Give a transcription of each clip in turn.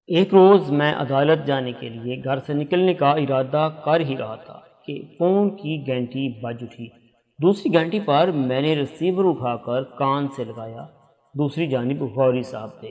ایک روز میں عدالت جانے کے لیے گھر سے نکلنے کا ارادہ کر ہی رہا تھا کہ فون کی گھنٹی بج اٹھی۔ دوسری گھنٹی پر میں نے ریسیور اٹھا کر کان سے لگایا۔ دوسری جانب غوری صاحب تھے۔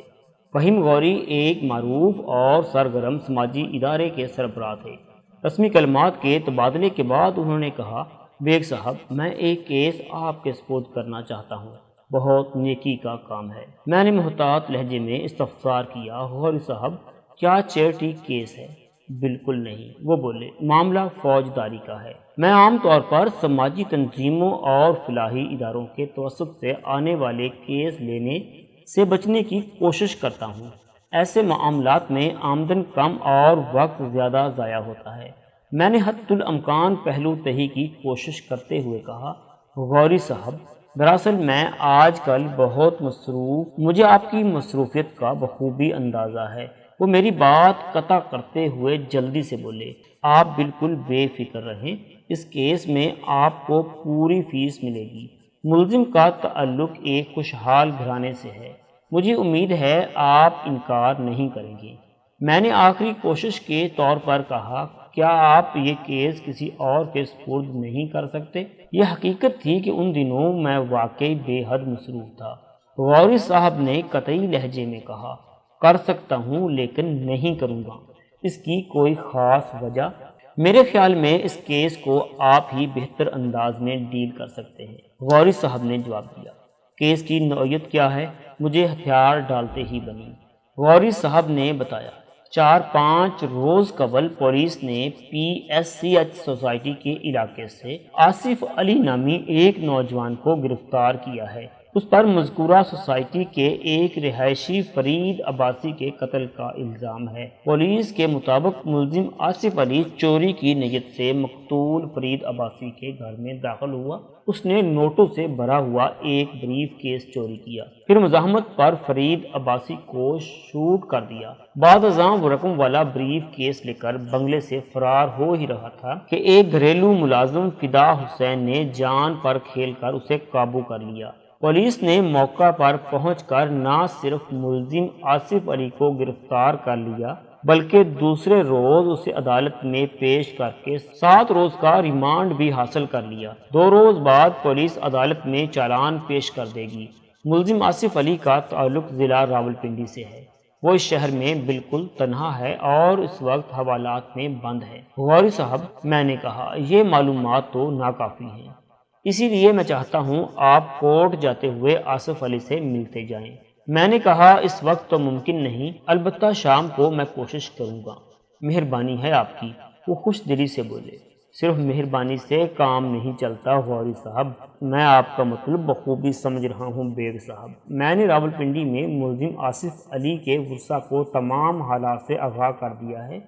فہیم غوری ایک معروف اور سرگرم سماجی ادارے کے سربراہ تھے۔ رسمی کلمات کے تبادلے کے بعد انہوں نے کہا، بیگ صاحب، میں ایک کیس آپ کے سپرد کرنا چاہتا ہوں، بہت نیکی کا کام ہے۔ میں نے محتاط لہجے میں استفسار کیا، غوری صاحب کیا چیریٹی کیس ہے؟ بالکل نہیں، وہ بولے، معاملہ فوجداری کا ہے۔ میں عام طور پر سماجی تنظیموں اور فلاحی اداروں کے توسط سے آنے والے کیس لینے سے بچنے کی کوشش کرتا ہوں۔ ایسے معاملات میں آمدن کم اور وقت زیادہ ضائع ہوتا ہے۔ میں نے حتی الامکان پہلو تہی کی کوشش کرتے ہوئے کہا، غوری صاحب، دراصل میں آج کل بہت مصروف، مجھے آپ کی مصروفیت کا بخوبی اندازہ ہے۔ وہ میری بات قطع کرتے ہوئے جلدی سے بولے، آپ بالکل بے فکر رہیں، اس کیس میں آپ کو پوری فیس ملے گی۔ ملزم کا تعلق ایک خوشحال گھرانے سے ہے، مجھے امید ہے آپ انکار نہیں کریں گے۔ میں نے آخری کوشش کے طور پر کہا، کیا آپ یہ کیس کسی اور کے سپرد نہیں کر سکتے؟ یہ حقیقت تھی کہ ان دنوں میں واقعی بے حد مصروف تھا۔ غوری صاحب نے قطعی لہجے میں کہا، کر سکتا ہوں لیکن نہیں کروں گا۔ اس کی کوئی خاص وجہ؟ میرے خیال میں اس کیس کو آپ ہی بہتر انداز میں ڈیل کر سکتے ہیں، غوری صاحب نے جواب دیا۔ کیس کی نوعیت کیا ہے؟ مجھے ہتھیار ڈالتے ہی بنی۔ غوری صاحب نے بتایا، 4-5 روز قبل پولیس نے P S C H society کے علاقے سے آصف علی نامی ایک نوجوان کو گرفتار کیا ہے۔ اس پر مذکورہ سوسائٹی کے ایک رہائشی فرید عباسی کے قتل کا الزام ہے۔ پولیس کے مطابق ملزم آصف علی چوری کی نیت سے مقتول فرید عباسی کے گھر میں داخل ہوا۔ اس نے نوٹوں سے بھرا ہوا ایک بریف کیس چوری کیا، پھر مزاحمت پر فرید عباسی کو شوٹ کر دیا۔ بعد ازاں وہ رقم والا بریف کیس لے کر بنگلے سے فرار ہو ہی رہا تھا کہ ایک گھریلو ملازم فدا حسین نے جان پر کھیل کر اسے قابو کر لیا۔ پولیس نے موقع پر پہنچ کر نہ صرف ملزم آصف علی کو گرفتار کر لیا بلکہ دوسرے روز اسے عدالت میں پیش کر کے 7 روز کا ریمانڈ بھی حاصل کر لیا۔ 2 روز بعد پولیس عدالت میں چالان پیش کر دے گی۔ ملزم آصف علی کا تعلق ضلع راولپنڈی سے ہے۔ وہ اس شہر میں بالکل تنہا ہے اور اس وقت حوالات میں بند ہے۔ غوری صاحب، میں نے کہا، یہ معلومات تو ناکافی ہیں، اسی لیے میں چاہتا ہوں آپ کورٹ جاتے ہوئے آصف علی سے ملتے جائیں۔ میں نے کہا، اس وقت تو ممکن نہیں، البتہ شام کو میں کوشش کروں گا۔ مہربانی ہے آپ کی، وہ خوش دلی سے بولے۔ صرف مہربانی سے کام نہیں چلتا غوری صاحب، میں آپ کا مطلب بخوبی سمجھ رہا ہوں بیگ صاحب۔ میں نے راولپنڈی میں ملزم آصف علی کے ورثاء کو تمام حالات سے آگاہ کر دیا ہے۔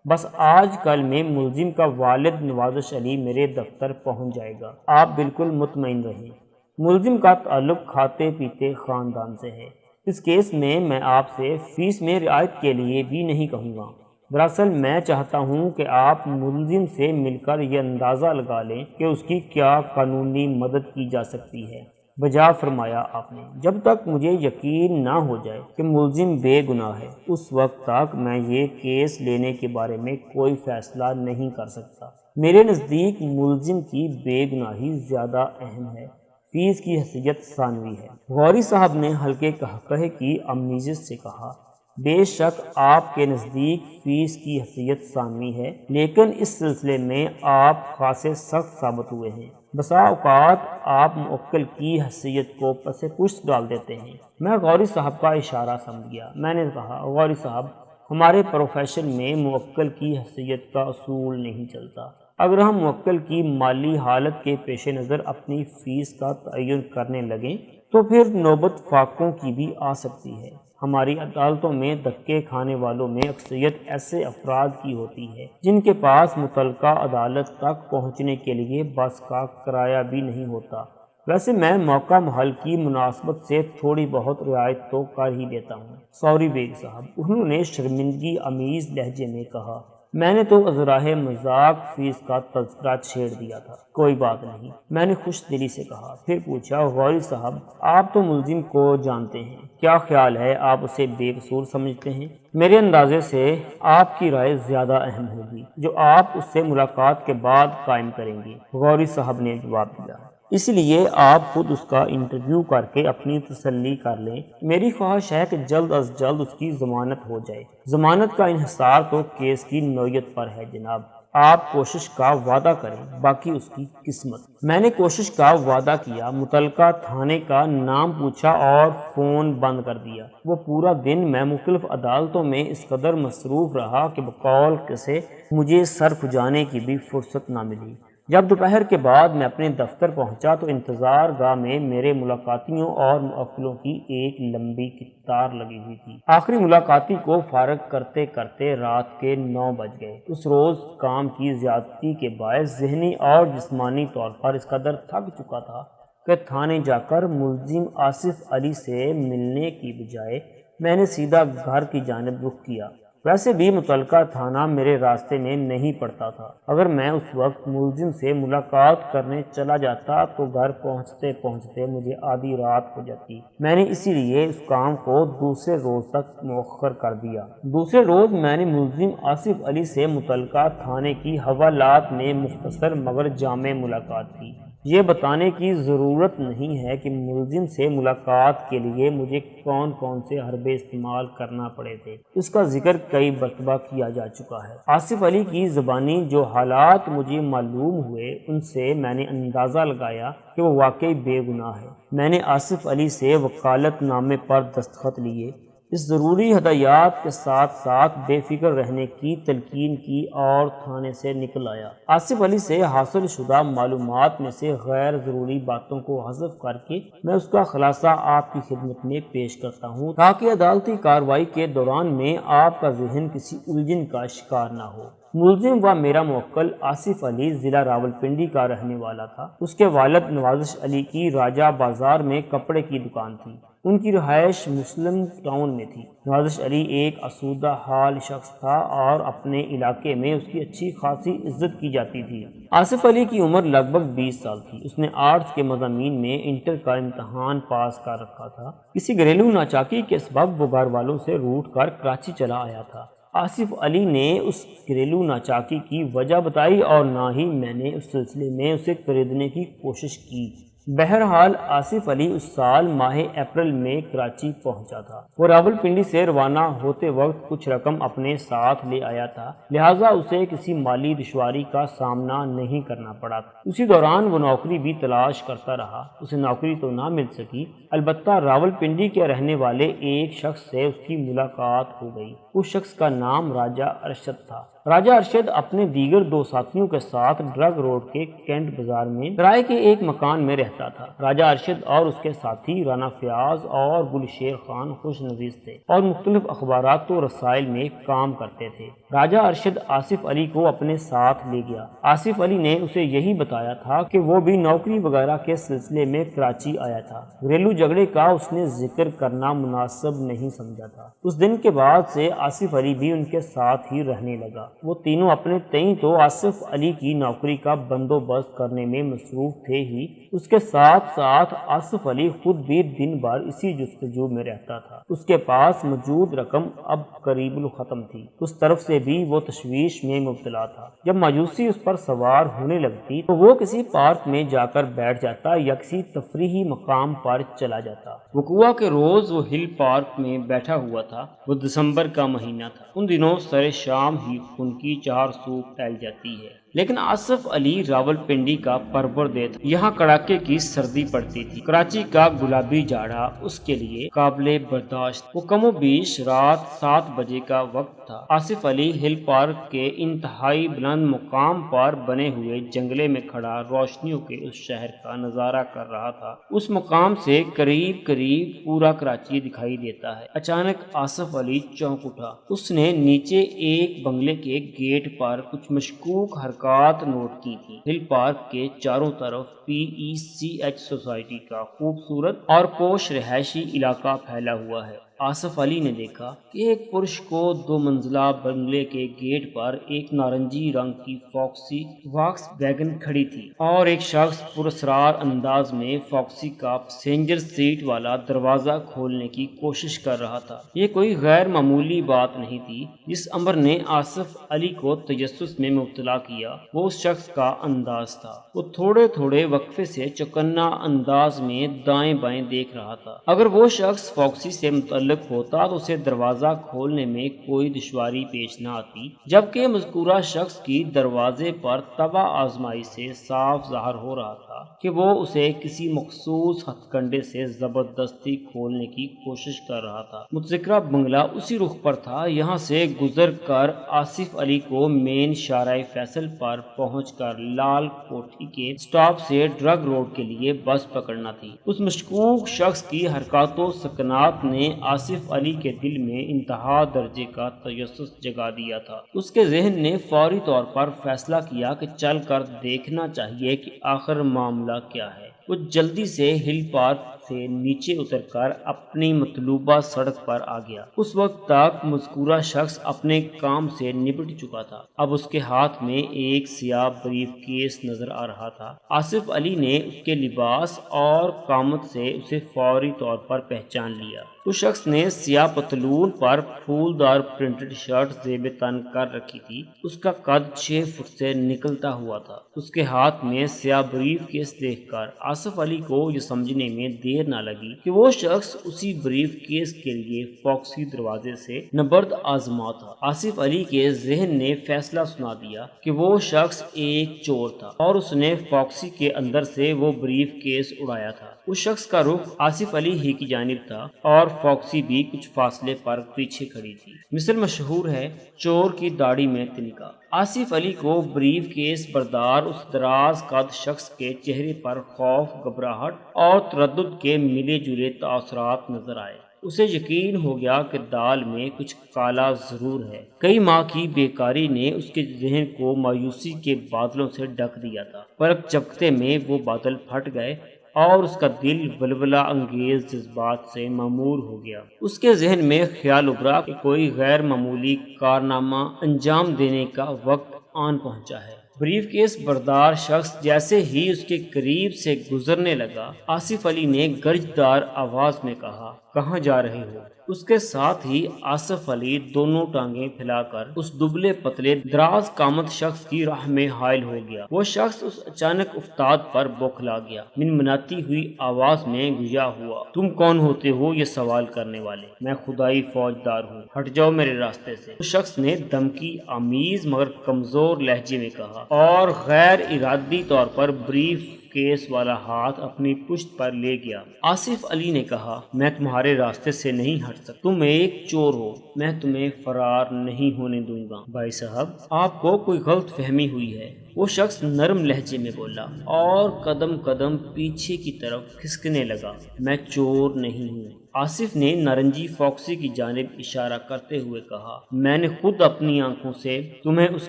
بس آج کل میں ملزم کا والد نوازش علی میرے دفتر پہنچ جائے گا، آپ بالکل مطمئن رہیں۔ ملزم کا تعلق کھاتے پیتے خاندان سے ہے۔ اس کیس میں میں آپ سے فیس میں رعایت کے لیے بھی نہیں کہوں گا۔ دراصل میں چاہتا ہوں کہ آپ ملزم سے مل کر یہ اندازہ لگا لیں کہ اس کی کیا قانونی مدد کی جا سکتی ہے۔ بجا فرمایا آپ نے، جب تک مجھے یقین نہ ہو جائے کہ ملزم بے گناہ ہے، اس وقت تک میں یہ کیس لینے کے بارے میں کوئی فیصلہ نہیں کر سکتا۔ میرے نزدیک ملزم کی بے گناہی زیادہ اہم ہے، فیس کی حیثیت ثانوی ہے۔ غوری صاحب نے ہلکے قہقہے کی آمیزش سے کہا، بے شک آپ کے نزدیک فیس کی حیثیت ثانوی ہے، لیکن اس سلسلے میں آپ خاصے سخت ثابت ہوئے ہیں۔ بسا اوقات آپ موکل کی حیثیت کو پس پشت ڈال دیتے ہیں۔ میں غوری صاحب کا اشارہ سمجھ گیا۔ میں نے کہا، غوری صاحب، ہمارے پروفیشن میں موکل کی حیثیت کا اصول نہیں چلتا۔ اگر ہم موکل کی مالی حالت کے پیش نظر اپنی فیس کا تعین کرنے لگیں تو پھر نوبت فاقوں کی بھی آ سکتی ہے۔ ہماری عدالتوں میں دھکے کھانے والوں میں اکثریت ایسے افراد کی ہوتی ہے جن کے پاس متعلقہ عدالت تک پہنچنے کے لیے بس کا کرایہ بھی نہیں ہوتا۔ ویسے میں موقع محل کی مناسبت سے تھوڑی بہت رعایت تو کر ہی دیتا ہوں۔ سوری بیگ صاحب، انہوں نے شرمندگی آمیز لہجے میں کہا۔ میں نے تو ازراہ مذاق فیس کا تذکرہ چھیڑ دیا تھا۔ کوئی بات نہیں، میں نے خوش دلی سے کہا۔ پھر پوچھا، غوری صاحب آپ تو ملزم کو جانتے ہیں، کیا خیال ہے آپ اسے بے قصور سمجھتے ہیں؟ میرے اندازے سے آپ کی رائے زیادہ اہم ہوگی جو آپ اس سے ملاقات کے بعد قائم کریں گے، غوری صاحب نے جواب دیا۔ اس لیے آپ خود اس کا انٹرویو کر کے اپنی تسلی کر لیں۔ میری خواہش ہے کہ جلد از جلد اس کی ضمانت ہو جائے۔ ضمانت کا انحصار تو کیس کی نوعیت پر ہے جناب۔ آپ کوشش کا وعدہ کریں، باقی اس کی قسمت۔ میں نے کوشش کا وعدہ کیا، متعلقہ تھانے کا نام پوچھا اور فون بند کر دیا۔ وہ پورا دن میں مختلف عدالتوں میں اس قدر مصروف رہا کہ بقول سے مجھے سر کھجانے کی بھی فرصت نہ ملی۔ جب دوپہر کے بعد میں اپنے دفتر پہنچا تو انتظار گاہ میں میرے ملاقاتیوں اور موکلوں کی ایک لمبی قطار لگی ہوئی تھی۔ آخری ملاقاتی کو فارغ کرتے کرتے رات کے 9 بج گئے۔ اس روز کام کی زیادتی کے باعث ذہنی اور جسمانی طور پر اس قدر تھک چکا تھا کہ تھانے جا کر ملزم آصف علی سے ملنے کی بجائے میں نے سیدھا گھر کی جانب رخ کیا۔ ویسے بھی متعلقہ تھانہ میرے راستے میں نہیں پڑتا تھا۔ اگر میں اس وقت ملزم سے ملاقات کرنے چلا جاتا تو گھر پہنچتے پہنچتے مجھے آدھی رات ہو جاتی۔ میں نے اسی لیے اس کام کو دوسرے روز تک مؤخر کر دیا۔ دوسرے روز میں نے ملزم آصف علی سے متعلقہ تھانے کی حوالات میں مختصر مگر جامع ملاقات کی۔ یہ بتانے کی ضرورت نہیں ہے کہ ملزم سے ملاقات کے لیے مجھے کون کون سے حربے استعمال کرنا پڑے تھے، اس کا ذکر کئی مرتبہ کیا جا چکا ہے۔ آصف علی کی زبانی جو حالات مجھے معلوم ہوئے ان سے میں نے اندازہ لگایا کہ وہ واقعی بے گناہ ہے۔ میں نے آصف علی سے وکالت نامے پر دستخط لیے، اس ضروری ہدایات کے ساتھ ساتھ بے فکر رہنے کی تلقین کی اور تھانے سے نکل آیا۔ آصف علی سے حاصل شدہ معلومات میں سے غیر ضروری باتوں کو حذف کر کے میں اس کا خلاصہ آپ کی خدمت میں پیش کرتا ہوں تاکہ عدالتی کارروائی کے دوران میں آپ کا ذہن کسی الجھن کا شکار نہ ہو۔ ملزم و میرا موکل آصف علی ضلع راولپنڈی کا رہنے والا تھا۔ اس کے والد نوازش علی کی راجہ بازار میں کپڑے کی دکان تھی۔ ان کی رہائش مسلم ٹاؤن میں تھی۔ نوازش علی ایک آسودہ حال شخص تھا اور اپنے علاقے میں اس کی اچھی خاصی عزت کی جاتی تھی۔ آصف علی کی عمر لگ بھگ 20 سال تھی۔ اس نے آرٹس کے مضامین میں انٹر کا امتحان پاس کر رکھا تھا۔ کسی گھریلو ناچاکی کے سبب وہ گھر والوں سے روٹھ کر کراچی چلا آیا تھا۔ آصف علی نے اس گھریلو ناچاکی کی وجہ بتائی اور نہ ہی میں نے اس سلسلے میں اسے خریدنے کی کوشش کی۔ بہرحال آصف علی اس سال ماہ اپریل میں کراچی پہنچا تھا۔ وہ راولپنڈی سے روانہ ہوتے وقت کچھ رقم اپنے ساتھ لے آیا تھا، لہٰذا اسے کسی مالی دشواری کا سامنا نہیں کرنا پڑا۔ اسی دوران وہ نوکری بھی تلاش کرتا رہا۔ اسے نوکری تو نہ مل سکی، البتہ راولپنڈی کے رہنے والے ایک شخص سے اس کی ملاقات ہو گئی۔ اس شخص کا نام راجہ ارشد تھا۔ راجہ ارشد اپنے دیگر 2 ساتھیوں کے ساتھ ڈرگ روڈ کے کینٹ بازار میں کرائے کے ایک مکان میں رہتا تھا۔ راجہ ارشد اور اس کے ساتھی رانا فیاض اور گل شیر خان خوش نویس تھے اور مختلف اخبارات و رسائل میں کام کرتے تھے۔ راجہ ارشد آصف علی کو اپنے ساتھ لے گیا۔ آصف علی نے اسے یہی بتایا تھا کہ وہ بھی نوکری وغیرہ کے سلسلے میں کراچی آیا تھا۔ گھریلو جھگڑے کا اس نے ذکر کرنا مناسب نہیں سمجھا تھا۔ اس دن کے بعد سے آصف علی بھی ان کے ساتھ ہی رہنے لگا۔ وہ تینوں اپنے تئیں تو آصف علی کی نوکری کا بندوبست کرنے میں مصروف تھے ہی، اس کے ساتھ ساتھ آصف علی خود بھی دن بھر اسی جستجو میں رہتا تھا۔ اس کے پاس موجود رقم اب قریب الختم تھی۔ اس طرف سے بھی وہ تشویش میں مبتلا تھا۔ جب مایوسی اس پر سوار ہونے لگتی تو وہ کسی پارک میں جا کر بیٹھ جاتا یا کسی تفریحی مقام پر چلا جاتا۔ وقوعہ کے روز وہ ہل پارک میں بیٹھا ہوا تھا۔ وہ دسمبر کا مہینہ تھا۔ ان دنوں سر شام ہی خون کی 4 سوکھ پھیل جاتی ہے، لیکن آصف علی راولپنڈی کا پرورده تھا۔ یہاں کڑاکے کی سردی پڑتی تھی۔ کراچی کا گلابی جاڑا اس کے لیے قابل برداشت۔ وہ کم و بیش رات 7 بجے کا وقت تھا۔ آصف علی ہل پارک کے انتہائی بلند مقام پر بنے ہوئے جنگلے میں کھڑا روشنیوں کے اس شہر کا نظارہ کر رہا تھا۔ اس مقام سے قریب قریب پورا کراچی دکھائی دیتا ہے۔ اچانک آصف علی چونک اٹھا۔ اس نے نیچے ایک بنگلے کے گیٹ پر کچھ مشکوک حرکات نوٹ کی تھی۔ ہل پارک کے چاروں طرف PECH سوسائٹی کا خوبصورت اور پوش رہائشی علاقہ پھیلا ہوا ہے۔ آصف علی نے دیکھا کہ ایک پرش کو 2 منزلہ بنگلے کے گیٹ پر ایک نارنجی رنگ کی فاکسی واکس ویگن کھڑی تھی اور ایک شخص پراسرار انداز میں فاکسی کا پیسنجر سیٹ والا دروازہ کھولنے کی کوشش کر رہا تھا۔ یہ کوئی غیر معمولی بات نہیں تھی۔ جس امر نے آصف علی کو تجسس میں مبتلا کیا وہ اس شخص کا انداز تھا۔ وہ تھوڑے تھوڑے وقفے سے چوکنا انداز میں دائیں بائیں دیکھ رہا تھا۔ اگر وہ شخص فاکسی سے متعلق ہوتا تو اسے دروازہ کھولنے میں کوئی دشواری پیش نہ آتی، جبکہ مذکورہ شخص کی دروازے پر طبع آزمائی سے صاف ظاہر ہو رہا تھا کہ وہ اسے کسی مخصوص ہتھ کنڈے سے زبردستی کھولنے کی کوشش کر رہا تھا۔ متذکرہ بنگلہ اسی رخ پر تھا۔ یہاں سے گزر کر آصف علی کو مین شارع فیصل پر پہنچ کر لال کوٹھی کے سٹاپ سے ڈرگ روڈ کے لیے بس پکڑنا تھی۔ اس مشکوک شخص کی حرکات و سکنات نے آصف علی کے دل میں انتہا درجے کا تجسس جگا دیا تھا۔ اس کے ذہن نے فوری طور پر فیصلہ کیا کہ چل کر دیکھنا چاہیے کہ آخر معاملہ کیا ہے۔ وہ جلدی سے ہل پاتھ سے نیچے اتر کر اپنی مطلوبہ سڑک پر آ گیا۔ اس وقت تک مذکورہ شخص اپنے کام سے نپٹ چکا تھا۔ اب اس کے ہاتھ میں ایک سیاہ بریف کیس نظر آ رہا تھا۔ آصف علی نے اس کے لباس اور قامت سے اسے فوری طور پر پہچان لیا۔ اس شخص نے سیاہ پتلون پر پھولدار پرنٹڈ شرٹ زیب تن کر رکھی تھی۔ اس کا قد 6 فٹ سے نکلتا ہوا تھا۔ اس کے ہاتھ میں سیاہ بریف کیس دیکھ کر آصف علی کو یہ سمجھنے میں دیر نہ لگی کہ وہ شخص اسی بریف کیس کے لیے فاکسی دروازے سے نبرد آزما تھا۔ آصف علی کے ذہن نے فیصلہ سنا دیا کہ وہ شخص ایک چور تھا اور اس نے فاکسی کے اندر سے وہ بریف کیس اڑایا تھا۔ اس شخص کا رخ آصف علی ہی کی جانب تھا اور فاکسی بھی کچھ فاصلے پر پیچھے کھڑی تھی۔ مثل مشہور ہے چور کی داڑھی میں تنکا۔ آصف علی کو بریف کیس بردار اس دراز قد شخص کے چہرے پر خوف، گھبراہٹ اور تردد کے ملے جلے تاثرات نظر آئے۔ اسے یقین ہو گیا کہ دال میں کچھ کالا ضرور ہے۔ کئی ماہ کی بیکاری نے اس کے ذہن کو مایوسی کے بادلوں سے ڈھک دیا تھا۔ پلک جھپکتے میں وہ بادل پھٹ گئے اور اس کا دل ولولہ انگیز جذبات سے معمور ہو گیا۔ اس کے ذہن میں خیال ابھرا کہ کوئی غیر معمولی کارنامہ انجام دینے کا وقت آن پہنچا ہے۔ بریف کیس بردار شخص جیسے ہی اس کے قریب سے گزرنے لگا، آصف علی نے گرجدار آواز میں کہا، کہاں جا رہے ہو؟ اس کے ساتھ ہی آصف علی دونوں ٹانگیں پھیلا کر اس دبلے پتلے دراز قامت شخص کی راہ میں حائل ہو گیا۔ وہ شخص اس اچانک افتاد پر بوکھلا گیا، منمناتی ہوئی آواز میں گویا ہوا، تم کون ہوتے ہو یہ سوال کرنے والے؟ میں خدائی فوجدار ہوں، ہٹ جاؤ میرے راستے سے۔ اس شخص نے دھمکی آمیز مگر کمزور لہجے میں کہا اور غیر ارادی طور پر بریف کیس والا ہاتھ اپنی پشت پر لے گیا۔ آصف علی نے کہا، میں تمہارے راستے سے نہیں ہٹ سکتا، تم ایک چور ہو، میں تمہیں فرار نہیں ہونے دوں گا۔ بھائی صاحب، آپ کو کوئی غلط فہمی ہوئی ہے، وہ شخص نرم لہجے میں بولا اور قدم قدم پیچھے کی طرف کھسکنے لگا۔ میں چور نہیں ہوں۔ آصف نے نارنجی فاکسی کی جانب اشارہ کرتے ہوئے کہا، میں نے خود اپنی آنکھوں سے تمہیں اس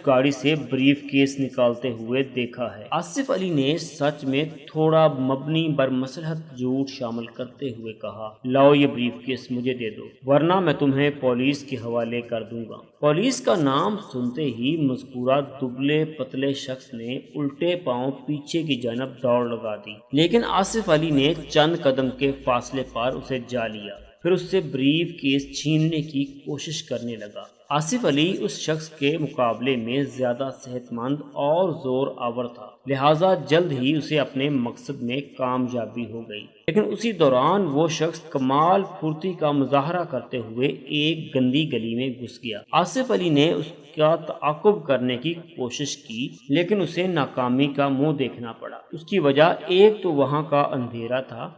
گاڑی سے بریف کیس نکالتے ہوئے دیکھا ہے۔ آصف علی نے سچ میں تھوڑا مبنی بر مصلحت جھوٹ شامل کرتے ہوئے کہا، لاؤ یہ بریف کیس مجھے دے دو ورنہ میں تمہیں پولیس کے حوالے کر دوں گا۔ پولیس کا نام سنتے ہی مذکورہ دبلے پتلے شخص نے الٹے پاؤں پیچھے کی جانب دوڑ لگا دی، لیکن آصف علی نے چند قدم کے فاصلے پر اسے جا لیا، پھر اس سے بریف کیس چھیننے کی کوشش کرنے لگا۔ آصف علی اس شخص کے مقابلے میں زیادہ صحت مند اور زور آور تھا، لہٰذا جلد ہی اسے اپنے مقصد میں کامیابی ہو گئی، لیکن اسی دوران وہ شخص کمال پھرتی کا مظاہرہ کرتے ہوئے ایک گندی گلی میں گھس گیا۔ آصف علی نے اس کا تعاقب کرنے کی کوشش کی لیکن اسے ناکامی کا منہ دیکھنا پڑا۔ اس کی وجہ ایک تو وہاں کا اندھیرا تھا،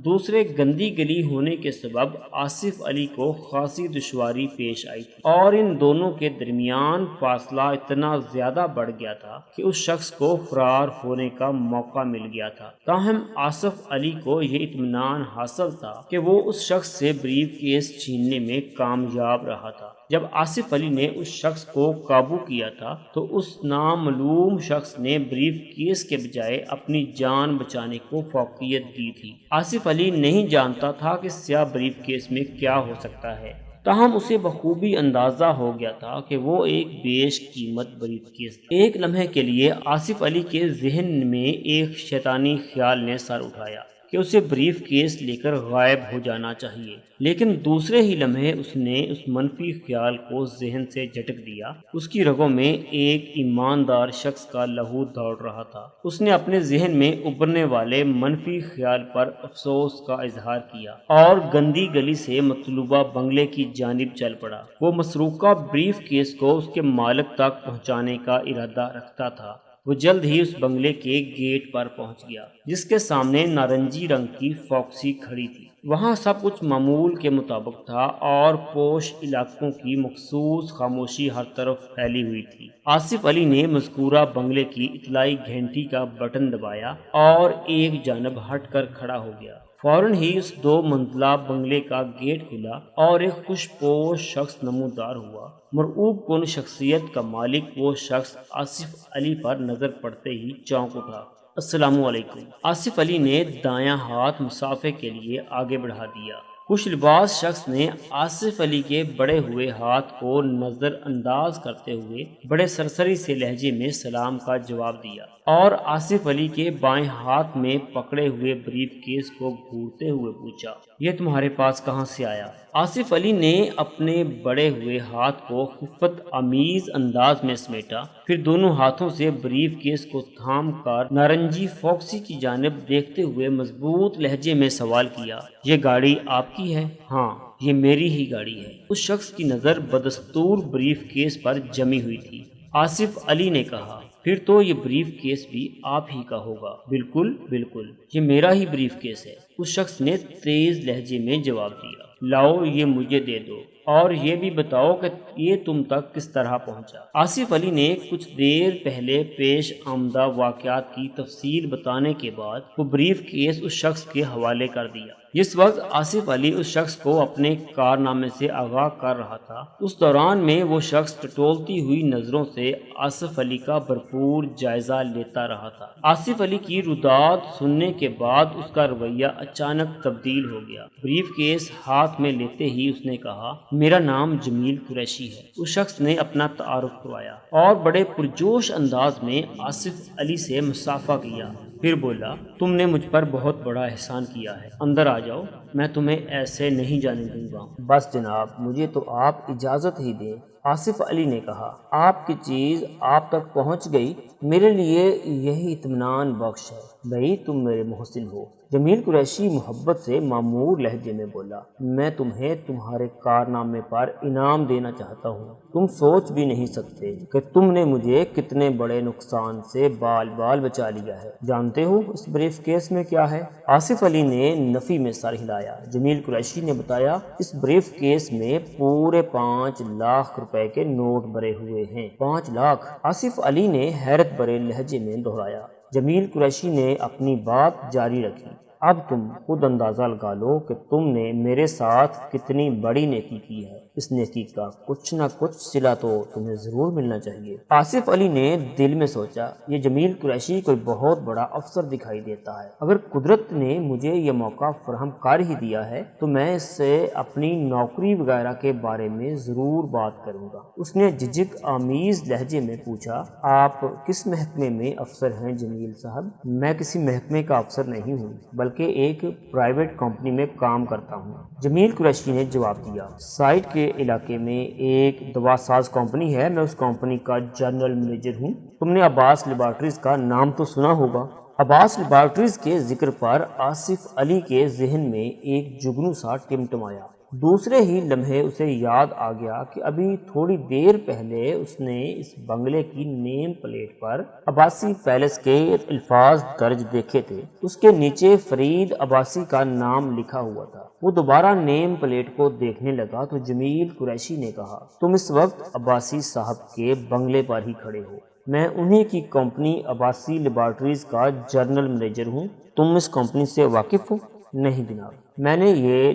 دوسرے گندی گلی ہونے کے سبب آصف علی کو خاصی دشواری پیش آئی تھی اور ان دونوں کے درمیان فاصلہ اتنا زیادہ بڑھ گیا تھا کہ اس شخص کو فرار ہونے کا موقع مل گیا تھا۔ تاہم آصف علی کو یہ اطمینان حاصل تھا کہ وہ اس شخص سے بریف کیس چھیننے میں کامیاب رہا تھا۔ جب آصف علی نے اس شخص کو قابو کیا تھا تو اس نامعلوم شخص نے بریف کیس کے بجائے اپنی جان بچانے کو فوقیت دی تھی۔ آصف علی نہیں جانتا تھا کہ سیاہ بریف کیس میں کیا ہو سکتا ہے، تاہم اسے بخوبی اندازہ ہو گیا تھا کہ وہ ایک بیش قیمت بریف کیس تھا۔ ایک لمحے کے لیے آصف علی کے ذہن میں ایک شیطانی خیال نے سر اٹھایا کہ اسے بریف کیس لے کر غائب ہو جانا چاہیے، لیکن دوسرے ہی لمحے اس نے اس منفی خیال کو ذہن سے جھٹک دیا۔ اس کی رگوں میں ایک ایماندار شخص کا لہو دوڑ رہا تھا۔ اس نے اپنے ذہن میں ابھرنے والے منفی خیال پر افسوس کا اظہار کیا اور گندی گلی سے مطلوبہ بنگلے کی جانب چل پڑا۔ وہ مسروقہ بریف کیس کو اس کے مالک تک پہنچانے کا ارادہ رکھتا تھا۔ وہ جلد ہی اس بنگلے کے گیٹ پر پہنچ گیا جس کے سامنے نارنجی رنگ کی فاکسی کھڑی تھی۔ وہاں سب کچھ معمول کے مطابق تھا اور پوش علاقوں کی مخصوص خاموشی ہر طرف پھیلی ہوئی تھی۔ آصف علی نے مذکورہ بنگلے کی اطلاعی گھنٹی کا بٹن دبایا اور ایک جانب ہٹ کر کھڑا ہو گیا۔ فوراً ہی اس 2 منزلہ بنگلے کا گیٹ کھلا اور ایک خوش پوش شخص نمودار ہوا۔ مرعوب کن شخصیت کا مالک وہ شخص آصف علی پر نظر پڑتے ہی چونک اٹھا۔ السلام علیکم۔ آصف علی نے دایاں ہاتھ مصافحے کے لیے آگے بڑھا دیا۔ خوش لباس شخص نے آصف علی کے بڑے ہوئے ہاتھ کو نظر انداز کرتے ہوئے بڑے سرسری سے لہجے میں سلام کا جواب دیا اور آصف علی کے بائیں ہاتھ میں پکڑے ہوئے بریف کیس کو گھورتے ہوئے پوچھا، یہ تمہارے پاس کہاں سے آیا؟ آصف علی نے اپنے بڑے ہوئے ہاتھ کو خفت آمیز انداز میں سمیٹا، پھر دونوں ہاتھوں سے بریف کیس کو تھام کر نارنجی فاکسی کی جانب دیکھتے ہوئے مضبوط لہجے میں سوال کیا، یہ گاڑی آپ کی ہے؟ ہاں، یہ میری ہی گاڑی ہے۔ اس شخص کی نظر بدستور بریف کیس پر جمی ہوئی تھی۔ آصف علی نے کہا، پھر تو یہ بریف کیس بھی آپ ہی کا ہوگا۔ بالکل بالکل، یہ میرا ہی بریف کیس ہے، اس شخص نے تیز لہجے میں جواب دیا۔ لاؤ یہ مجھے دے دو اور یہ بھی بتاؤ کہ یہ تم تک کس طرح پہنچا۔ آصف علی نے کچھ دیر پہلے پیش آمدہ واقعات کی تفصیل بتانے کے بعد وہ بریف کیس اس شخص کے حوالے کر دیا۔ جس وقت آصف علی اس شخص کو اپنے کارنامے سے آگاہ کر رہا تھا، اس دوران میں وہ شخص ٹٹولتی ہوئی نظروں سے آصف علی کا بھرپور جائزہ لیتا رہا تھا۔ آصف علی کی رداد سننے کے بعد اس کا رویہ اچانک تبدیل ہو گیا۔ بریف کیس ہاتھ میں لیتے ہی اس نے کہا، میرا نام جمیل قریشی ہے۔ اس شخص نے اپنا تعارف کروایا اور بڑے پرجوش انداز میں آصف علی سے مصافحہ کیا، پھر بولا، تم نے مجھ پر بہت بڑا احسان کیا ہے، اندر آ جاؤ، میں تمہیں ایسے نہیں جانے دوں گا۔ بس جناب، مجھے تو آپ اجازت ہی دیں۔ آصف علی نے کہا، آپ کی چیز آپ تک پہنچ گئی، میرے لیے یہی اطمینان بخش ہے۔ بھئی تم میرے محسن ہو۔ جمیل قریشی محبت سے معمور لہجے میں بولا، میں تمہیں تمہارے کارنامے پر انعام دینا چاہتا ہوں۔ تم سوچ بھی نہیں سکتے کہ تم نے مجھے کتنے بڑے نقصان سے بال بال بچا لیا ہے۔ جانتے ہو اس بریف کیس میں کیا ہے؟ آصف علی نے نفی میں سر ہلایا۔ جمیل قریشی نے بتایا، اس بریف کیس میں پورے 5 لاکھ روپے کے نوٹ بھرے ہوئے ہیں۔ 5 لاکھ؟ آصف علی نے حیرت بھرے لہجے میں دہرایا۔ جمیل قریشی نے اپنی بات جاری رکھی، اب تم خود اندازہ لگا لو کہ تم نے میرے ساتھ کتنی بڑی نیکی کی ہے۔ اس نیکی کا کچھ نہ کچھ صلہ تو تمہیں ضرور ملنا چاہیے۔ آصف علی نے دل میں سوچا، یہ جمیل قریشی کوئی بہت بڑا افسر دکھائی دیتا ہے۔ اگر قدرت نے مجھے یہ موقع فراہم کر ہی دیا ہے تو میں اس سے اپنی نوکری وغیرہ کے بارے میں ضرور بات کروں گا۔ اس نے جھجک آمیز لہجے میں پوچھا، آپ کس محکمے میں افسر ہیں جمیل صاحب؟ میں کسی محکمے کا افسر نہیں ہوں، بلکہ ایک پرائیویٹ کمپنی میں کام کرتا ہوں۔ جمیل قریشی نے جواب دیا، سائٹ کے علاقے میں ایک دوا ساز کمپنی ہے، میں اس کمپنی کا جنرل مینیجر ہوں۔ تم نے عباس لیبارٹریز کا نام تو سنا ہوگا۔ عباس لیبارٹریز کے ذکر پر آصف علی کے ذہن میں ایک جگنو سا ٹمٹمایا۔ دوسرے ہی لمحے اسے یاد آ گیا کہ ابھی تھوڑی دیر پہلے اس نے اس بنگلے کی نیم پلیٹ پر عباسی پیلس کے الفاظ درج دیکھے تھے۔ اس کے نیچے فرید عباسی کا نام لکھا ہوا تھا۔ وہ دوبارہ نیم پلیٹ کو دیکھنے لگا تو جمیل قریشی نے کہا، تم اس وقت عباسی صاحب کے بنگلے پر ہی کھڑے ہو۔ میں انہی کی کمپنی عباسی لیبارٹریز کا جنرل مینیجر ہوں۔ تم اس کمپنی سے واقف ہو؟ نہیں جناب، میں نے یہ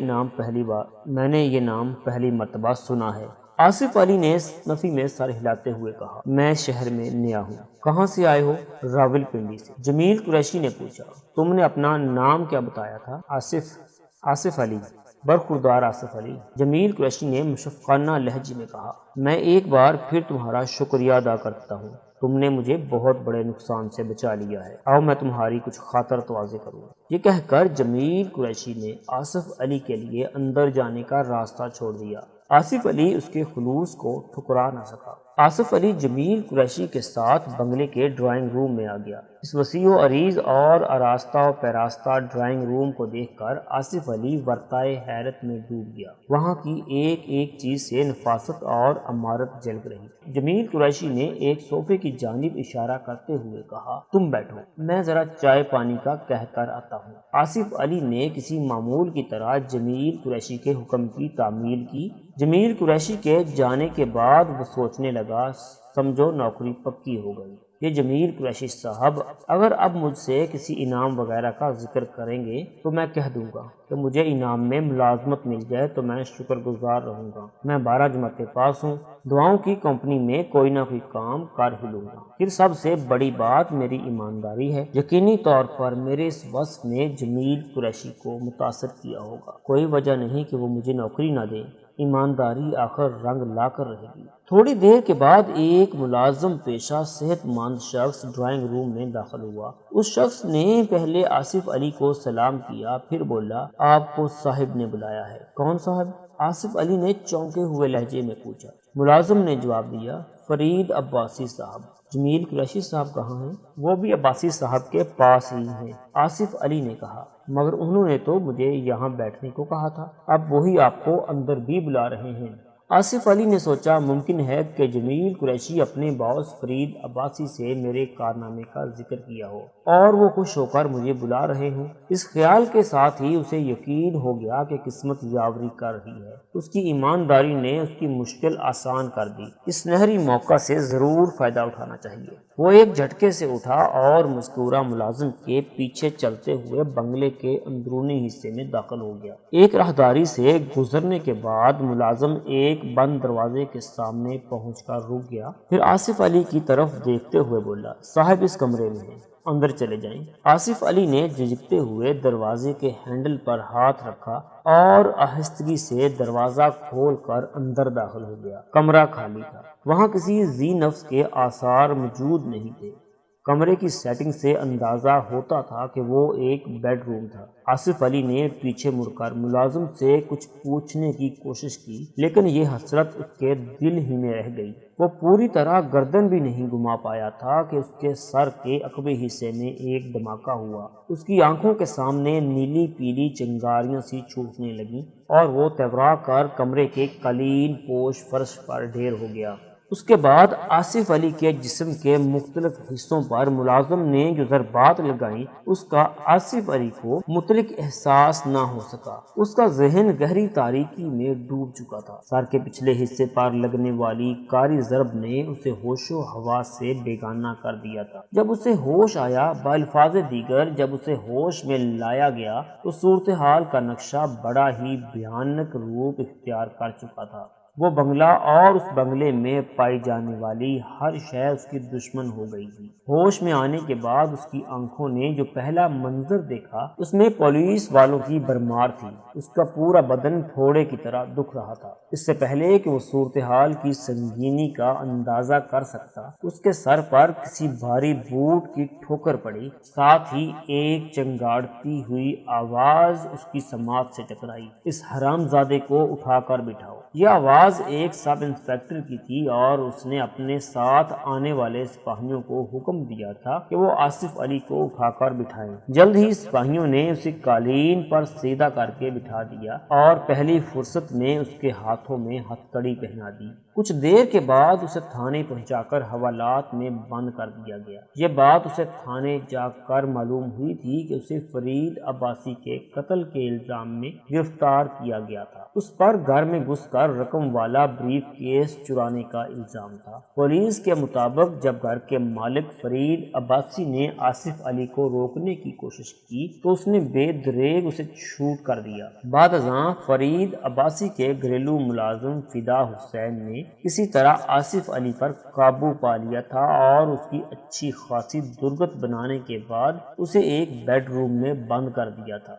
نام پہلی مرتبہ سنا ہے۔ آصف علی نے نفی میں سر ہلاتے ہوئے کہا، میں شہر میں نیا ہوں۔ کہاں سے آئے ہو؟ راول پنڈی سے۔ جمیل قریشی نے پوچھا، تم نے اپنا نام کیا بتایا تھا؟ آصف علی۔ برخوردار آصف علی۔ جمیل قریشی نے مشفقانہ لہجے میں کہا، میں ایک بار پھر تمہارا شکریہ ادا کرتا ہوں، تم نے مجھے بہت بڑے نقصان سے بچا لیا ہے، آؤ میں تمہاری کچھ خاطر تواضع کروں۔ یہ کہہ کر جمیل قریشی نے آصف علی کے لیے اندر جانے کا راستہ چھوڑ دیا۔ آصف علی اس کے خلوص کو ٹھکرا نہ سکا۔ آصف علی جمیل قریشی کے ساتھ بنگلے کے ڈرائنگ روم میں آ گیا۔ اس وسیع و عریض اور آراستہ و پیراستہ ڈرائنگ روم کو دیکھ کر آصف علی ورطائے حیرت میں ڈوب گیا۔ وہاں کی ایک ایک چیز سے نفاست اور عمارت جلک رہی۔ جمیل قریشی نے ایک صوفے کی جانب اشارہ کرتے ہوئے کہا، تم بیٹھو، میں ذرا چائے پانی کا کہہ کر آتا ہوں۔ آصف علی نے کسی معمول کی طرح جمیل قریشی کے حکم کی تعمیل کی۔ جمیل قریشی کے جانے کے بعد وہ سوچنے لگا، سمجھو نوکری پکی ہو گئی۔ یہ جمیل قریشی صاحب اگر اب مجھ سے کسی انعام وغیرہ کا ذکر کریں گے تو میں کہہ دوں گا کہ مجھے انعام میں ملازمت مل جائے تو میں شکر گزار رہوں گا۔ میں 12 جماعت پاس ہوں، دعاؤں کی کمپنی میں کوئی نہ کوئی کام کر ہی لوں گا۔ پھر سب سے بڑی بات میری ایمانداری ہے۔ یقینی طور پر میرے اس وصف نے جمیل قریشی کو متاثر کیا ہوگا۔ کوئی وجہ نہیں کہ وہ مجھے نوکری نہ دے، ایمانداری آخر رنگ لا کر رہے گی۔ تھوڑی دیر کے بعد ایک ملازم پیشہ صحت مند شخص ڈرائنگ روم میں داخل ہوا۔ اس شخص نے پہلے آصف علی کو سلام کیا، پھر بولا، آپ کو صاحب نے بلایا ہے۔ کون صاحب؟ آصف علی نے چونکے ہوئے لہجے میں پوچھا۔ ملازم نے جواب دیا، فرید عباسی صاحب۔ جمیل قریشی صاحب کہاں ہیں؟ وہ بھی عباسی صاحب کے پاس ہی ہیں۔ آصف علی نے کہا، مگر انہوں نے تو مجھے یہاں بیٹھنے کو کہا تھا، اب وہی آپ کو اندر بھی بلا رہے ہیں۔ آصف علی نے سوچا، ممکن ہے کہ جمیل قریشی اپنے باس فرید عباسی سے میرے کارنامے کا ذکر کیا ہو اور وہ خوش ہو کر مجھے بلا رہے ہوں۔ اس خیال کے ساتھ ہی اسے یقین ہو گیا کہ قسمت یاوری کر رہی ہے۔ اس کی ایمانداری نے اس کی مشکل آسان کر دی۔ اس سنہری موقع سے ضرور فائدہ اٹھانا چاہیے۔ وہ ایک جھٹکے سے اٹھا اور مذکورہ ملازم کے پیچھے چلتے ہوئے بنگلے کے اندرونی حصے میں داخل ہو گیا۔ ایک راہداری سے گزرنے کے بعد ملازم ایک بند دروازے کے سامنے پہنچ کر رک گیا، پھر آصف علی کی طرف دیکھتے ہوئے بولا، صاحب اس کمرے میں ہیں، اندر چلے جائیں۔ آصف علی نے جھجکتے ہوئے دروازے کے ہینڈل پر ہاتھ رکھا اور آہستگی سے دروازہ کھول کر اندر داخل ہو گیا۔ کمرہ خالی تھا، وہاں کسی ذی نفس کے آثار موجود نہیں تھے۔ کمرے کی سیٹنگ سے اندازہ ہوتا تھا کہ وہ ایک بیڈ روم تھا۔ آصف علی نے پیچھے مڑ کر ملازم سے کچھ پوچھنے کی کوشش کی، لیکن یہ حسرت اس کے دل ہی میں رہ گئی۔ وہ پوری طرح گردن بھی نہیں گھما پایا تھا کہ اس کے سر کے عقبی حصے میں ایک دھماکہ ہوا۔ اس کی آنکھوں کے سامنے نیلی پیلی چنگاریاں سی چھوٹنے لگیں اور وہ تیورا کر کمرے کے قالین پوش فرش پر ڈھیر ہو گیا۔ اس کے بعد آصف علی کے جسم کے مختلف حصوں پر ملازم نے جو ضربات لگائیں، اس کا آصف علی کو مطلق احساس نہ ہو سکا۔ اس کا ذہن گہری تاریکی میں ڈوب چکا تھا۔ سر کے پچھلے حصے پر لگنے والی کاری ضرب نے اسے ہوش و حواس سے بیگانہ کر دیا تھا۔ جب اسے ہوش آیا، بالفاظ دیگر جب اسے ہوش میں لایا گیا تو صورتحال کا نقشہ بڑا ہی بھیانک روپ اختیار کر چکا تھا۔ وہ بنگلہ اور اس بنگلے میں پائی جانے والی ہر شے اس کی دشمن ہو گئی تھی۔ ہوش میں آنے کے بعد اس کی آنکھوں نے جو پہلا منظر دیکھا اس میں پولیس والوں کی بھرمار تھی۔ اس کا پورا بدن پھوڑے کی طرح دکھ رہا تھا۔ اس سے پہلے کہ وہ صورتحال کی سنگینی کا اندازہ کر سکتا، اس کے سر پر کسی بھاری بوٹ کی ٹھوکر پڑی، ساتھ ہی ایک چنگاڑتی ہوئی آواز اس کی سماعت سے ٹکرائی، اس حرامزادے کو اٹھا کر بٹھاؤ۔ یہ آواز ایک سب انسپکٹر کی تھی اور اس نے اپنے ساتھ آنے والے سپاہیوں کو حکم دیا تھا کہ وہ آصف علی کو اٹھا کر بٹھائیں۔ جلد ہی سپاہیوں نے اسے قالین پر سیدھا کر کے بٹھا دیا اور پہلی فرصت میں اس کے ہاتھوں میں ہتھ کڑی پہنا دی۔ کچھ دیر کے بعد اسے تھانے پہنچا کر حوالات میں بند کر دیا گیا۔ یہ بات اسے تھانے جا کر معلوم ہوئی تھی کہ اسے فرید عباسی کے قتل کے الزام میں گرفتار کیا گیا تھا۔ اس پر گھر میں گھس کر پر رقم والا بریف کیس چرانے کا الزام تھا۔ پولیس کے مطابق جب گھر کے مالک فرید عباسی نے آصف علی کو روکنے کی کوشش کی تو اس نے بے دریغ اسے شوٹ کر دیا۔ بعد ازاں فرید عباسی کے گھریلو ملازم فدا حسین نے کسی طرح آصف علی پر قابو پا لیا تھا اور اس کی اچھی خاصی درگت بنانے کے بعد اسے ایک بیڈ روم میں بند کر دیا تھا۔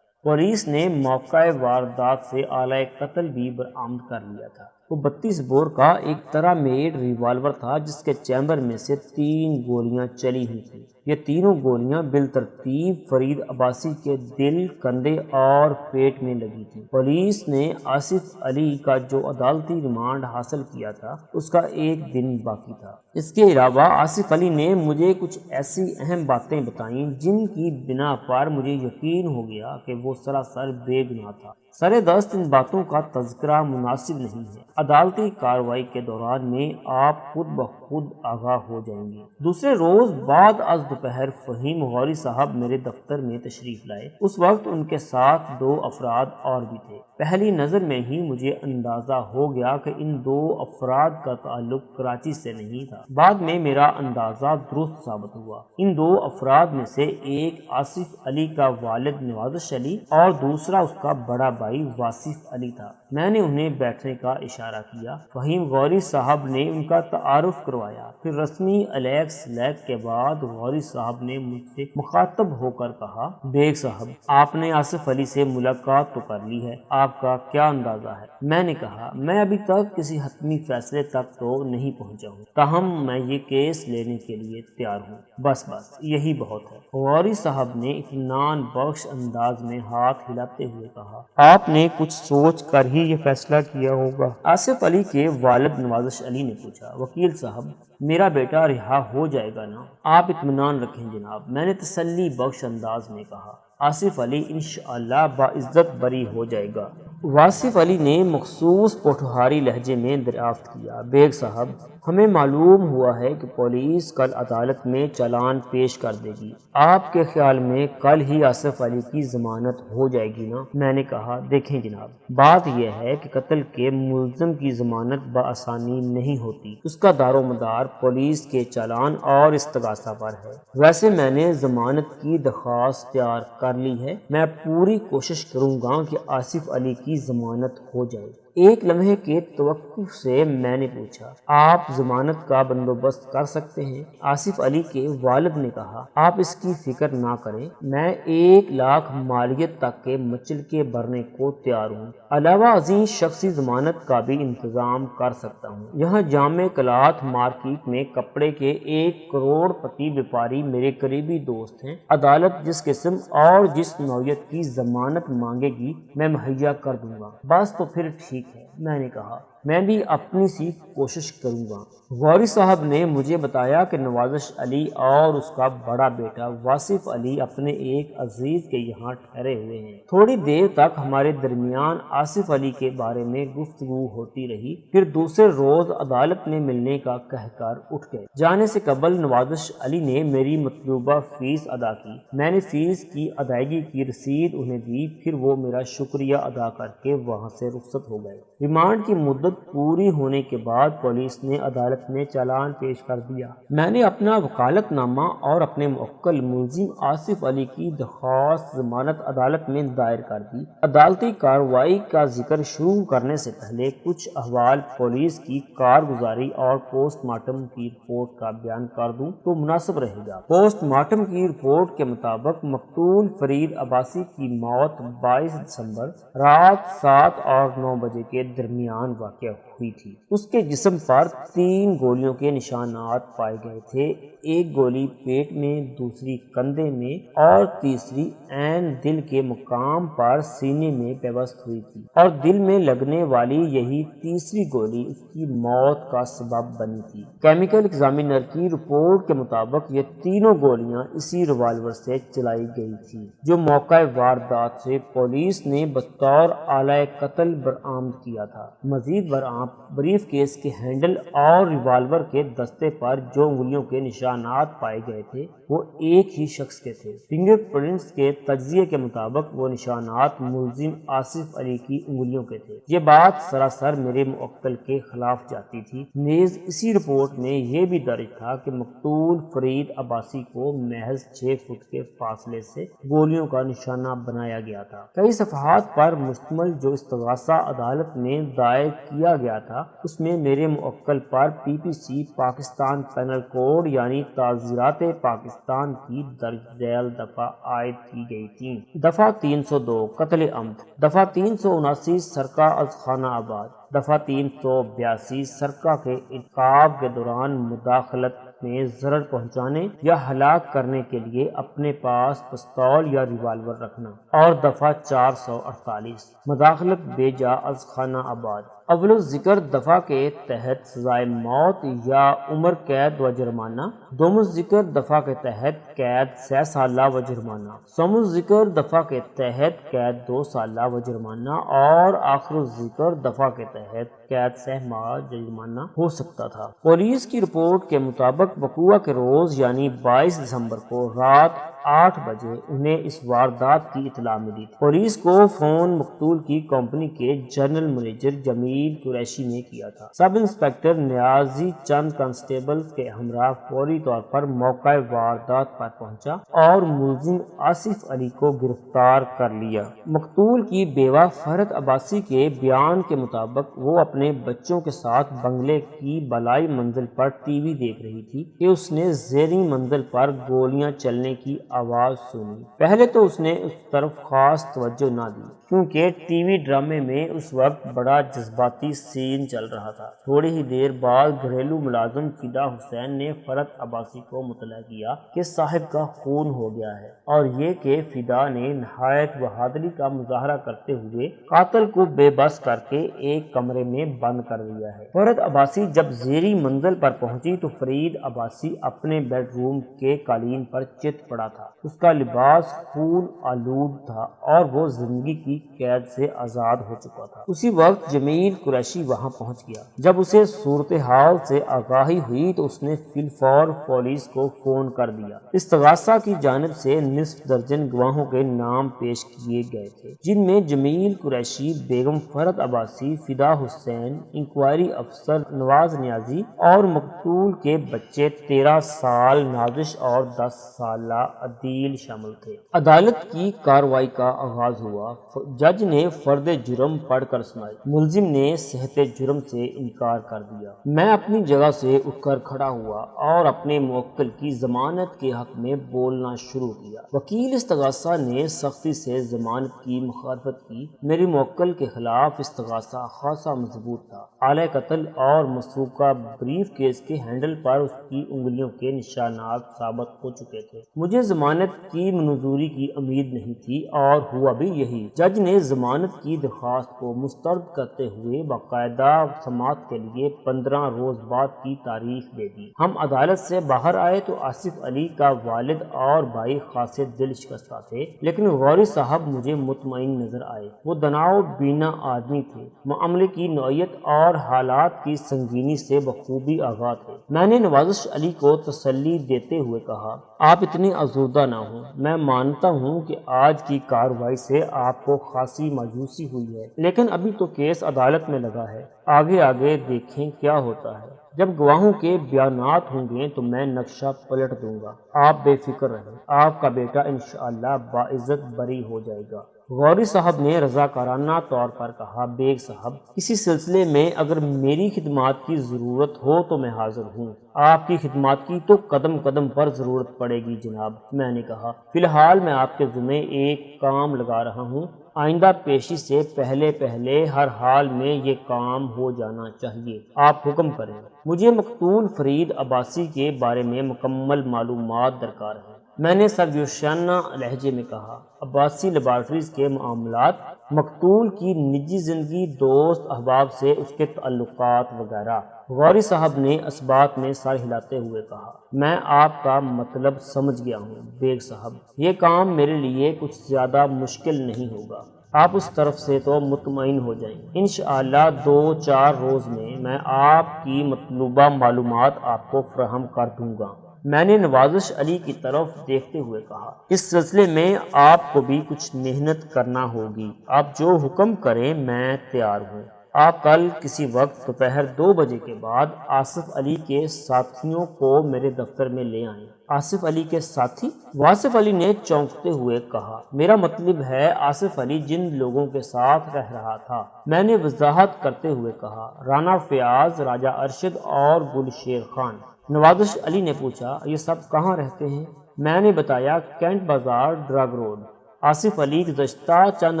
پولیس نے موقع واردات سے آلہ قتل بھی برآمد کر لیا تھا۔ وہ 32 بور کا ایک طرح میڈ ریوالور تھا جس کے چیمبر میں سے 3 گولیاں چلی ہوئی تھیں۔ یہ تینوں گولیاں بالترتیب فرید عباسی کے دل، کندھے اور پیٹ میں لگی تھیں۔ پولیس نے آصف علی کا جو عدالتی ریمانڈ حاصل کیا تھا اس کا 1 دن باقی تھا۔ اس کے علاوہ آصف علی نے مجھے کچھ ایسی اہم باتیں بتائیں جن کی بنا پر مجھے یقین ہو گیا کہ وہ سراسر بے گناہ تھا۔ سر دست ان باتوں کا تذکرہ مناسب نہیں ہے۔ عدالتی کارروائی کے دوران میں آپ خود بخود آگاہ ہو جائیں گے۔ دوسرے روز بعد از دوپہر فہیم غوری صاحب میرے دفتر میں تشریف لائے۔ اس وقت ان کے ساتھ 2 افراد اور بھی تھے۔ پہلی نظر میں ہی مجھے اندازہ ہو گیا کہ ان 2 افراد کا تعلق کراچی سے نہیں تھا۔ بعد میں میرا اندازہ درست ثابت ہوا۔ ان 2 افراد میں سے ایک آصف علی کا والد نوازش علی اور دوسرا اس کا بڑا بھائی واصف علی تھا۔ میں نے انہیں بیٹھنے کا اشارہ کیا۔ فہیم غوری صاحب نے ان کا تعارف کروایا۔ پھر رسمی علیگ سلیگ کے بعد غوری صاحب نے مجھ سے مخاطب ہو کر کہا، بیگ صاحب آپ نے آصف علی سے ملاقات تو کر لی ہے، آپ کا کیا اندازہ ہے؟ میں نے کہا میں ابھی تک کسی حتمی فیصلے تک تو نہیں پہنچا ہوں، تاہم میں یہ کیس لینے کے لیے تیار ہوں، بس یہی بہت ہے۔ غوری صاحب نے اطمینان بخش انداز میں ہاتھ ہلاتے ہوئے کہا، آپ نے کچھ سوچ کر ہی یہ فیصلہ کیا ہوگا؟ آصف علی کے والد نوازش علی نے پوچھا۔ وکیل صاحب میرا بیٹا رہا ہو جائے گا نا؟ آپ اطمینان رکھیں جناب، میں نے تسلی بخش انداز میں کہا۔ آصف علی انشاءاللہ باعزت بری ہو جائے گا۔ واصف علی نے مخصوص پوٹھوہاری لہجے میں دریافت کیا، بیگ صاحب ہمیں معلوم ہوا ہے کہ پولیس کل عدالت میں چالان پیش کر دے گی، آپ کے خیال میں کل ہی آصف علی کی ضمانت ہو جائے گی نا؟ میں نے کہا دیکھیں جناب، بات یہ ہے کہ قتل کے ملزم کی ضمانت بآسانی نہیں ہوتی، اس کا دار و مدار پولیس کے چالان اور استغاثہ پر ہے۔ ویسے میں نے ضمانت کی درخواست تیار کر لی ہے، میں پوری کوشش کروں گا کہ آصف علی کی ضمانت ہو جائے۔ ایک لمحے کے توقف سے میں نے پوچھا، آپ ضمانت کا بندوبست کر سکتے ہیں؟ آصف علی کے والد نے کہا، آپ اس کی فکر نہ کریں، میں 1 لاکھ مالیت تک کے مچلکے بھرنے کو تیار ہوں، علاوہ ازیں شخصی ضمانت کا بھی انتظام کر سکتا ہوں۔ یہاں جامع کلاتھ مارکیٹ میں کپڑے کے 1 کروڑ پتی بیپاری میرے قریبی دوست ہیں، عدالت جس قسم اور جس نوعیت کی ضمانت مانگے گی میں مہیا کر دوں گا۔ بس تو پھر ٹھیک ہے، میں نے کہا میں بھی اپنی سی کوشش کروں گا۔ غوری صاحب نے مجھے بتایا کہ نوازش علی اور اس کا بڑا بیٹا واصف علی اپنے ایک عزیز کے یہاں ٹھہرے ہوئے ہیں۔ تھوڑی دیر تک ہمارے درمیان آصف علی کے بارے میں گفتگو ہوتی رہی، پھر دوسرے روز عدالت میں ملنے کا کہہ کر اٹھ گئے۔ جانے سے قبل نوازش علی نے میری مطلوبہ فیس ادا کی، میں نے فیس کی ادائیگی کی رسید انہیں دی، پھر وہ میرا شکریہ ادا کر کے وہاں سے رخصت ہو گئے۔ ریمانڈ کی مدت پوری ہونے کے بعد پولیس نے عدالت میں چالان پیش کر دیا۔ میں نے اپنا وکالت نامہ اور اپنے موکل ملزم آصف علی کی درخواست ضمانت عدالت میں دائر کر دی۔ عدالتی کارروائی کا ذکر شروع کرنے سے پہلے کچھ احوال پولیس کی کارگزاری اور پوسٹ مارٹم کی رپورٹ کا بیان کر دوں تو مناسب رہے گا۔ پوسٹ مارٹم کی رپورٹ کے مطابق مقتول فرید عباسی کی موت 22 دسمبر رات 7 اور 9 بجے کے درمیان واقع ہوئی تھی۔ اس کے جسم پر 3 گولیوں کے نشانات پائے گئے تھے، 1 گولی پیٹ میں، دوسری کندھے میں اور تیسری عین دل کے مقام پر سینے میں پیوست ہوئی تھی، اور دل میں لگنے والی یہی تیسری گولی اس کی موت کا سبب بنی تھی۔ کیمیکل ایگزامینر کی رپورٹ کے مطابق یہ تینوں گولیاں اسی ریوالور سے چلائی گئی تھی جو موقع واردات سے پولیس نے بطور آلہ قتل برآمد کیا تھا۔ مزید برآمد بریف کیس کے ہینڈل اور ریوالور کے دستے پر جو انگلیوں کے نشانات پائے گئے تھے وہ ایک ہی شخص کے تھے۔ فنگر پرنٹس کے تجزیے کے مطابق وہ نشانات ملزم آصف علی کی انگلیوں کے تھے۔ یہ بات سراسر میرے موکل کے خلاف جاتی تھی۔ نیز اسی رپورٹ میں یہ بھی درج تھا کہ مقتول فرید عباسی کو محض 6 فٹ کے فاصلے سے گولیوں کا نشانہ بنایا گیا تھا۔ کئی صفحات پر مشتمل جو استغاثہ عدالت میں دائر کیا گیا تھا اس میں میرے موکل پر PPC پاکستان پینل کوڈ یعنی تعزیرات پاکستان کی درج ذیل دفعہ عائد کی گئی تھیں۔ دفعہ 302 قتل عمد، دفعہ 379 سرقہ از خانہ آباد، دفعہ 382 سرقہ کے انعقاد کے دوران مداخلت میں ضرر پہنچانے یا ہلاک کرنے کے لیے اپنے پاس پستول یا ریوالور رکھنا، اور دفعہ 448 مداخلت بے جا از خانہ آباد۔ اول ذکر دفعہ کے تحت سزائے موت یا عمر قید و جرمانہ، دوم ذکر دفعہ کے تحت قید 6 سالہ و جرمانہ، سوم ذکر دفعہ کے تحت قید 2 سالہ و جرمانہ، اور آخر ذکر دفعہ کے تحت قید 6 ماہ جرمانہ ہو سکتا تھا۔ پولیس کی رپورٹ کے مطابق وقوع کے روز یعنی 22 دسمبر کو رات 8 بجے انہیں اس واردات کی اطلاع ملی تھی۔ پولیس کو فون مقتول کی کمپنی کے جنرل منیجر جمیل قریشی نے کیا تھا۔ سب انسپکٹر نیازی چند کانسٹیبل کے ہمراہ فوری طور پر موقع واردات پر پہنچا اور ملزم آصف علی کو گرفتار کر لیا۔ مقتول کی بیوہ فرحت عباسی کے بیان کے مطابق وہ اپنے بچوں کے ساتھ بنگلے کی بالائی منزل پر ٹی وی دیکھ رہی تھی کہ اس نے زیریں منزل پر گولیاں چلنے کی آواز سنی۔ پہلے تو اس نے اس طرف خاص توجہ نہ دی کیونکہ ٹی وی ڈرامے میں اس وقت بڑا جذباتی سین چل رہا تھا۔ تھوڑی ہی دیر بعد گھریلو ملازم فدا حسین نے فرحت عباسی کو مطلع کیا کہ صاحب کا خون ہو گیا ہے، اور یہ کہ فدا نے نہایت بہادری کا مظاہرہ کرتے ہوئے قاتل کو بے بس کر کے ایک کمرے میں بند کر دیا ہے۔ فرحت عباسی جب زیریں منزل پر پہنچی تو فرید عباسی اپنے بیڈ روم کے قالین پر چت پڑا تھا۔ اس کا لباس خون آلود تھا اور وہ زندگی کی قید سے آزاد ہو چکا تھا۔ اسی وقت جمیل قریشی وہاں پہنچ گیا۔ جب اسے صورتحال سے آگاہی ہوئی تو اس نے فی الفور پولیس کو فون کر دیا۔ استغاثہ کی جانب سے نصف درجن گواہوں کے نام پیش کیے گئے تھے، جن میں جمیل قریشی، بیگم فرحت عباسی، فدا حسین، انکوائری افسر نواز نیازی اور مقتول کے بچے 13 سال نازش اور 10 سالہ عدیل شامل تھے۔ عدالت کی کارروائی کا آغاز ہوا۔ جج نے فرد جرم پڑھ کر سنائی۔ ملزم نے صحت جرم سے انکار کر دیا۔ میں اپنی جگہ سے اٹھ کر کھڑا ہوا اور اپنے موکل کی ضمانت کے حق میں بولنا شروع کیا۔ وکیل استغاثہ نے سختی سے ضمانت کی مخالفت کی۔ میرے موکل کے خلاف استغاثہ خاصا مضبوط تھا۔ اعلی قتل اور مسروقہ بریف کیس کے ہینڈل پر اس کی انگلیوں کے نشانات ثابت ہو چکے تھے۔ مجھے ضمانت کی منظوری کی امید نہیں تھی اور ہوا بھی یہی۔ جج نے ضمانت کی درخواست کو مسترد کرتے ہوئے باقاعدہ سماعت کے لیے 15 روز بعد کی تاریخ دے دی۔ ہم عدالت سے باہر آئے تو آصف علی کا والد اور بھائی خاصے دل شکستہ تھے، لیکن غوری صاحب مجھے مطمئن نظر آئے۔ وہ دناؤ بینا آدمی تھے، معاملے کی نوعیت اور حالات کی سنگینی سے بخوبی آگاہ تھے۔ میں نے نوازش علی کو تسلی دیتے ہوئے کہا، آپ اتنے افسردہ نہ ہوں، میں مانتا ہوں کہ آج کی کارروائی سے آپ کو خاصی مایوسی ہوئی ہے، لیکن ابھی تو کیس عدالت میں لگا ہے، آگے دیکھیں کیا ہوتا ہے۔ جب گواہوں کے بیانات ہوں گے تو میں نقشہ پلٹ دوں گا، آپ بے فکر رہیں، آپ کا بیٹا انشاءاللہ باعزت بری ہو جائے گا۔ غوری صاحب نے رضاکارانہ طور پر کہا، بیگ صاحب کسی سلسلے میں اگر میری خدمات کی ضرورت ہو تو میں حاضر ہوں۔ آپ کی خدمات کی تو قدم قدم پر ضرورت پڑے گی جناب، میں نے کہا۔ فی الحال میں آپ کے ذمے ایک کام لگا رہا ہوں، آئندہ پیشی سے پہلے ہر حال میں یہ کام ہو جانا چاہیے، آپ حکم کریں۔ مجھے مقتول فرید عباسی کے بارے میں مکمل معلومات درکار ہیں، میں نے سرجوشیانہ لہجے میں کہا۔ عباسی لیبارٹریز کے معاملات، مقتول کی نجی زندگی، دوست احباب سے اس کے تعلقات وغیرہ۔ غوری صاحب نے اثبات میں سر ہلاتے ہوئے کہا، میں آپ کا مطلب سمجھ گیا ہوں بیگ صاحب، یہ کام میرے لیے کچھ زیادہ مشکل نہیں ہوگا۔ آپ اس طرف سے تو مطمئن ہو جائیں، انشاءاللہ 2-4 روز میں آپ کی مطلوبہ معلومات آپ کو فراہم کر دوں گا۔ میں نے نوازش علی کی طرف دیکھتے ہوئے کہا، اس سلسلے میں آپ کو بھی کچھ محنت کرنا ہوگی، آپ جو حکم کریں میں تیار ہوں۔ آپ کل کسی وقت دوپہر 2 بجے کے بعد آصف علی کے ساتھیوں کو میرے دفتر میں لے آئیں۔ آصف علی کے ساتھی؟ واصف علی نے چونکتے ہوئے کہا، میرا مطلب ہے آصف علی جن لوگوں کے ساتھ رہ رہا تھا۔ میں نے وضاحت کرتے ہوئے کہا، رانا فیاض، راجہ ارشد اور گل شیر خان۔ نوازش علی نے پوچھا، یہ سب کہاں رہتے ہیں؟ میں نے بتایا، کینٹ بازار، ڈرگ روڈ۔ آصف علی گزشتہ چند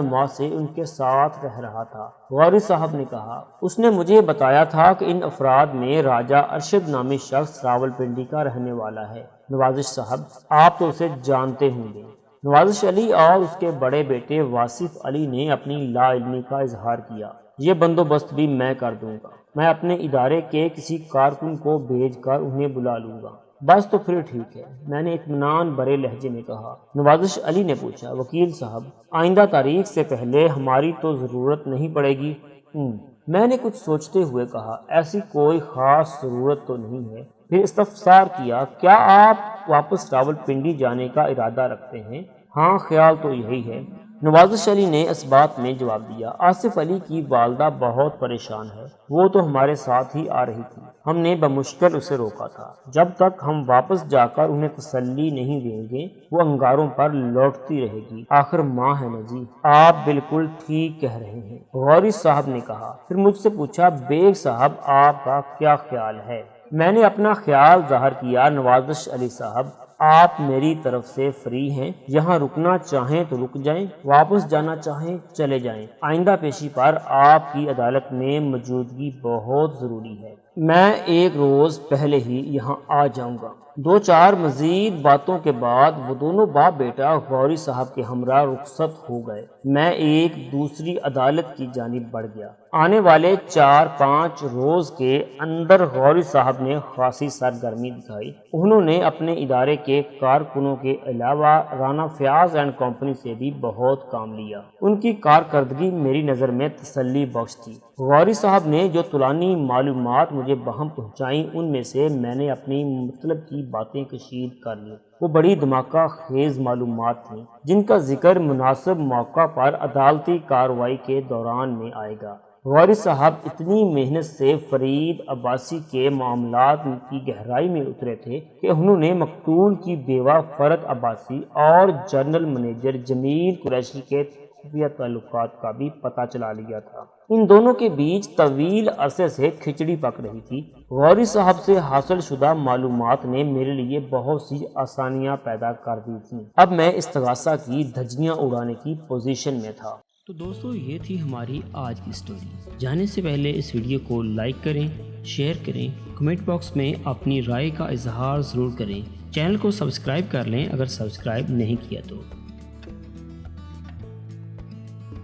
ماہ سے ان کے ساتھ رہ رہا تھا۔ غوری صاحب نے کہا، اس نے مجھے بتایا تھا کہ ان افراد میں راجہ ارشد نامی شخص راولپنڈی کا رہنے والا ہے۔ نوازش صاحب، آپ تو اسے جانتے ہوں گے۔ نوازش علی اور اس کے بڑے بیٹے واصف علی نے اپنی لا علمی کا اظہار کیا۔ یہ بندوبست بھی میں کر دوں گا، میں اپنے ادارے کے کسی کارکن کو بھیج کر انہیں بلا لوں گا۔ بس تو پھر ٹھیک ہے، میں نے اطمینان بھرے لہجے میں کہا۔ نوازش علی نے پوچھا، وکیل صاحب، آئندہ تاریخ سے پہلے ہماری تو ضرورت نہیں پڑے گی؟ میں نے کچھ سوچتے ہوئے کہا، ایسی کوئی خاص ضرورت تو نہیں ہے۔ پھر استفسار کیا، کیا آپ واپس راولپنڈی جانے کا ارادہ رکھتے ہیں؟ ہاں، خیال تو یہی ہے۔ نوازش علی نے اس بات میں جواب دیا، آصف علی کی والدہ بہت پریشان ہے، وہ تو ہمارے ساتھ ہی آ رہی تھی، ہم نے بمشکل اسے روکا تھا۔ جب تک ہم واپس جا کر انہیں تسلی نہیں دیں گے وہ انگاروں پر لوٹتی رہے گی۔ آخر ماں ہے نا جی۔ آپ بالکل ٹھیک کہہ رہے ہیں، غوری صاحب نے کہا۔ پھر مجھ سے پوچھا، بیگ صاحب آپ کا کیا خیال ہے؟ میں نے اپنا خیال ظاہر کیا، نوازش علی صاحب، آپ میری طرف سے فری ہیں، یہاں رکنا چاہیں تو رک جائیں، واپس جانا چاہیں چلے جائیں۔ آئندہ پیشی پر آپ کی عدالت میں موجودگی بہت ضروری ہے۔ میں 1 روز پہلے ہی یہاں آ جاؤں گا۔ 2-4 مزید باتوں کے بعد وہ دونوں باپ بیٹا غوری صاحب کے ہمراہ رخصت ہو گئے۔ میں ایک دوسری عدالت کی جانب بڑھ گیا۔ آنے والے 4-5 روز کے اندر غوری صاحب نے خاصی سرگرمی دکھائی۔ انہوں نے اپنے ادارے کے کارکنوں کے علاوہ رانا فیاض اینڈ کمپنی سے بھی بہت کام لیا۔ ان کی کارکردگی میری نظر میں تسلی بخش تھی۔ غوری صاحب نے جو طولانی معلومات مجھے بہم پہنچائیں، ان میں سے میں نے اپنی مطلب کی باتیں کشید کر لیں۔ وہ بڑی دھماکہ خیز معلومات تھیں، جن کا ذکر مناسب موقع پر عدالتی کارروائی کے دوران میں آئے گا۔ غوری صاحب اتنی محنت سے فرید عباسی کے معاملات کی گہرائی میں اترے تھے کہ انہوں نے مقتول کی بیوہ فرد عباسی اور جنرل منیجر جمیل قریشی کے خفیہ تعلقات کا بھی پتہ چلا لیا تھا۔ ان دونوں کے بیچ طویل عرصے سے کھچڑی پک رہی تھی۔ غوری صاحب سے حاصل شدہ معلومات نے میرے لیے بہت سی آسانیاں پیدا کر دی تھیں۔ اب میں استغاثہ کی دھجیاں اڑانے کی پوزیشن میں تھا۔ تو دوستو، یہ تھی ہماری آج کی سٹوری۔ جانے سے پہلے اس ویڈیو کو لائک کریں، شیئر کریں، کمنٹ باکس میں اپنی رائے کا اظہار ضرور کریں۔ چینل کو سبسکرائب کر لیں اگر سبسکرائب نہیں کیا تو۔